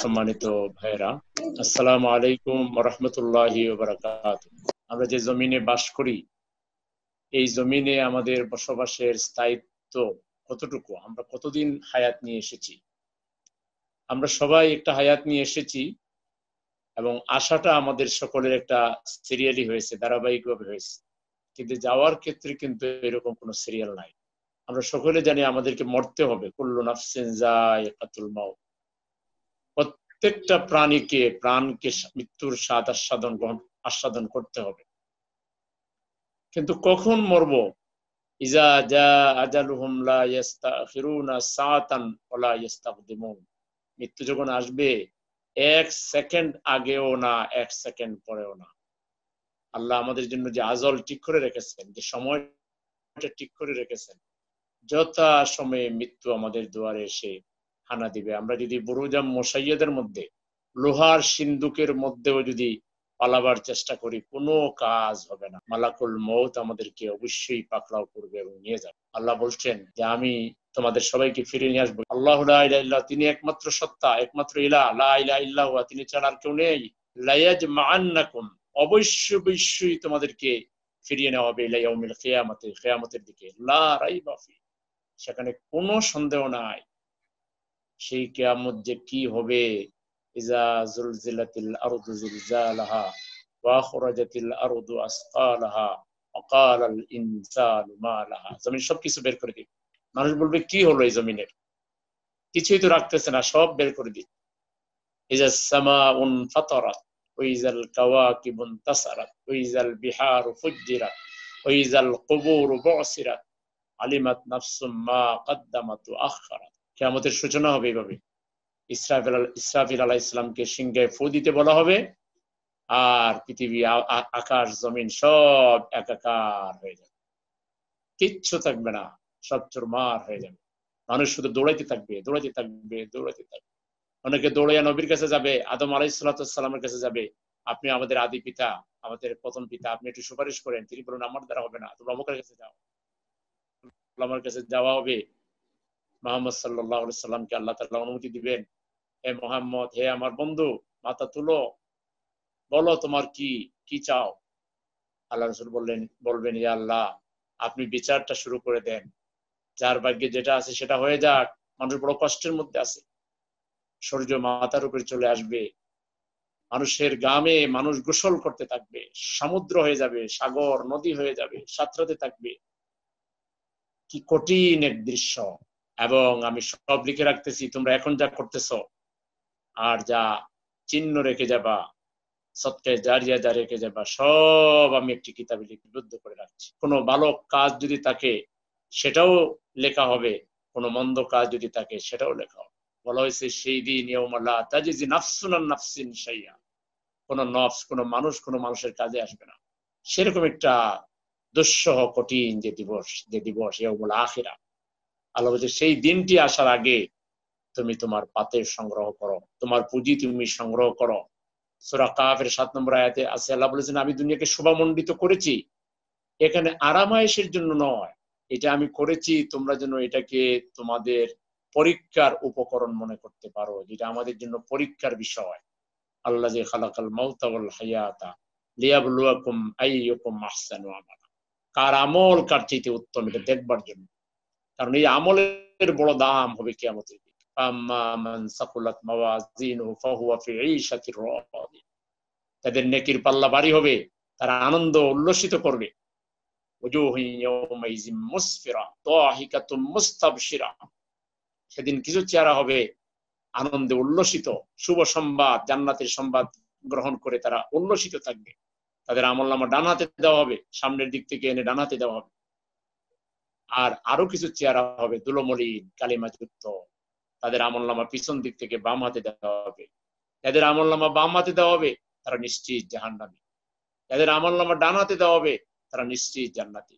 সম্মানিত ভাইরা, আসসালামু আলাইকুম ওয়া রাহমাতুল্লাহি ওয়া বারাকাতুহু। আমরা যে জমিনে বাস করি, এই জমিনে আমাদের বসবাসের স্থায়িত্ব কতটুকু, আমরা কতদিন হায়াত নিয়ে এসেছি। আমরা সবাই একটা হায়াত নিয়ে এসেছি এবং আশাটা আমাদের সকলের একটা সিরিয়ালি হয়েছে, ধারাবাহিকভাবে হয়েছে, কিন্তু যাওয়ার ক্ষেত্রে কিন্তু এরকম কোনো সিরিয়াল নাই। আমরা সকলে জানি আমাদেরকে মরতে হবে, কুল্লু নাফসিন যায়িকাতুল মাউত। প্রত্যেকটা প্রাণকে মৃত্যুর স্বাদ আস্বাদন করতে হবে। কিন্তু কখন মরব? ইজা জা আজালুহুম লা ইস্তাখিরুনা সাআতান ওয়া লা ইস্তাকদিমুন। মৃত্যু যখন আসবে, এক সেকেন্ড আগেও না, এক সেকেন্ড পরেও না। আল্লাহ আমাদের জন্য যে আজল ঠিক করে রেখেছেন, যে সময়টা ঠিক করে রেখেছেন, যথা সময়ে মৃত্যু আমাদের দুয়ারে এসে হানা দিবে। আমরা যদি বুরুজাম মুশাইয়াদের মধ্যে, লোহার সিন্দুকের মধ্যেও যদি পালাবার চেষ্টা করি, কোনো কাজ হবে না। মালাকুল মউত আমাদেরকে অবশ্যই পাকড়াও করবে এবং নিয়ে যাবে। আল্লাহ বলছেন যে আমি তোমাদের সবাইকে ফিরে নিয়ে আসবো। আল্লাহু লা ইলাহা ইল্লাল্লাহ, তিনি একমাত্র সত্তা, একমাত্র ইলাহ, লা ইলাহা ইল্লাহু, তিনি ছাড়া আর কেউ নেই। লায়াজমাআন্নাকুম, অবশ্যই তোমাদেরকে ফিরিয়ে নেওয়া হবে, ইলা ইয়াউমিল কিয়ামতি, কিয়ামতের দিকে। লা রাইবা ফি, সেখানে কোনো সন্দেহ নাই। সেই কিয়ামত যে কি হবে, ইজা জুলজিলাতিল আরদু জিলজালাহা ওয়া আখরাজাতিল আরদু আসকালাহা ওয়া ক্বালাল ইনসানু মা লাহা। জমিন সবকিছু বের করে দিবে। মানুষ বলবে কি হলো এই জমিনের, কিছুই তো রাখতেছে না, সব বের করে দিবে। ইজা সামাউন ফাতারাত ওয়া ইজাল কাওয়াকিবু ইনতাসারাত ওয়া ইজাল বিহারু ফুজ্জিরাত ওয়া ইজাল কুবুরু বুসিরাত আলিমাত নাফসুম মা কদ্দামাত ওয়া আখখারাত। কিয়ামতের সূচনা হবে এইভাবে। ইসরাফিল আলাইহিস সালামকে সিংহে ফু দিতে বলা হবে, আর পৃথিবী, আকাশ, জমিন সব একাকার হয়ে যাবে, কিচ্ছু থাকবে না, সব চুরমার হয়ে যাবে। মানুষ শুধু দৌড়াইতে থাকবে, দৌড়াইতে থাকবে, দৌড়াইতে থাকবে। অনেকে দৌড়াইয়া নবীর কাছে যাবে, আদম আলাইহিস সালামের কাছে যাবে, আপনি আমাদের আদি পিতা, আমাদের প্রথম পিতা, আপনি একটু সুপারিশ করেন। তিনি বলুন আমার দ্বারা হবে না, তোমরা অমুকের কাছে যাও। আমার কাছে যাওয়া হবে, মুহাম্মদ সাল্লাল্লাহু আলাইহি সাল্লামকে আল্লাহ তাআলা অনুমতি দিবেন, হে মুহাম্মদ, হে আমার বন্ধু, মাথা তুলো, বলো তোমার কি কি চাও। আল্লাহ রাসূল বলবেন, ইয়া আল্লাহ, আপনি বিচারটা শুরু করে দেন, যার ভাগ্যে যেটা আছে সেটা হয়ে যাক। মানুষ বড় কষ্টের মধ্যে আছে, সূর্য মাথার উপরে চলে আসবে, মানুষের গ্রামে মানুষ গোসল করতে থাকবে, সমুদ্র হয়ে যাবে, সাগর নদী হয়ে যাবে, সাঁতরাতে থাকবে। কি কঠিন এক দৃশ্য। এবং আমি সব লিখে রাখতেছি, তোমরা এখন যা করতেছো আর যা চিহ্ন রেখে যাবা, সৎকায়ে জারিয়া যা রেখে যাবা, সব আমি একটি কিতাবে লিপিবদ্ধ করে রাখছি। কোনো ভালো কাজ যদি থাকে সেটাও লেখা হবে, কোনো মন্দ কাজ যদি থাকে সেটাও লেখা হবে। বলা হয়েছে সেই দিন ইয়াউমা লা তাজিজি নাফসুন আন নাফসিন শাইআ, কোনো নফস, কোনো মানুষ কোনো মানুষের কাজে আসবে না। সেরকম একটা দুঃসহ কঠিন যে দিবস ইয়াউমুল আখিরা। আল্লাহ বলছে সেই দিনটি আসার আগে তুমি তোমার পাতের সংগ্রহ করো, তোমার পুঁজি তুমি সংগ্রহ করো। সূরা কাফের ৭ নম্বর আয়াতে আছে, আল্লাহ বলেছেন আমি দুনিয়াকে শোভামণ্ডিত করেছি, এখানে আরামায়েশের জন্য নয়, এটা আমি করেছি তোমরা যেন এটাকে তোমাদের পরীক্ষার উপকরণ মনে করতে পারো, যেটা আমাদের জন্য পরীক্ষার বিষয়। আল্লাহ যে খালাকাল মাউতা ওয়াল হায়াতা লিয়াবলুয়াকুম আইয়ুকুম আহসানু আমালা, কার আমল কার চাইতে উত্তম, এটা দেখবার জন্য। কারণ এই আমলের বড় দাম হবে কিয়ামতের দিন। আম্মা মান সাকুলাত মাওয়াজিনুহু ফাহুয়া ফি ঈশাতির রাদিয়া, তাদের নেকির পাল্লা ভারী হবে, তারা আনন্দ উল্লসিত করবে। ওয়াজুহু ইয়াওমাইযিন মুসফিরা দাহিকাতুম মুস্তাবশিরা, সেদিন কিছু চেহারা হবে আনন্দে উল্লসিত, শুভ সংবাদ, জান্নাতের সংবাদ গ্রহণ করে তারা উল্লসিত থাকবে। তাদের আমলনামা ডান হাতে দেওয়া হবে, সামনের দিক থেকে এনে ডান হাতে দেওয়া হবে। আর আরো কিছু চেহারা হবে দুলোমলিন কালিমাযুক্ত, তাদের আমলনামা পিছন দিক থেকে বাম হাতে দেওয়া হবে। যাদের আমলনামা বাম হাতে দেওয়া হবে তারা নিশ্চিত জাহান্নামী, যাদের আমলনামা ডান হাতে দেওয়া হবে তারা নিশ্চিত জান্নাতি।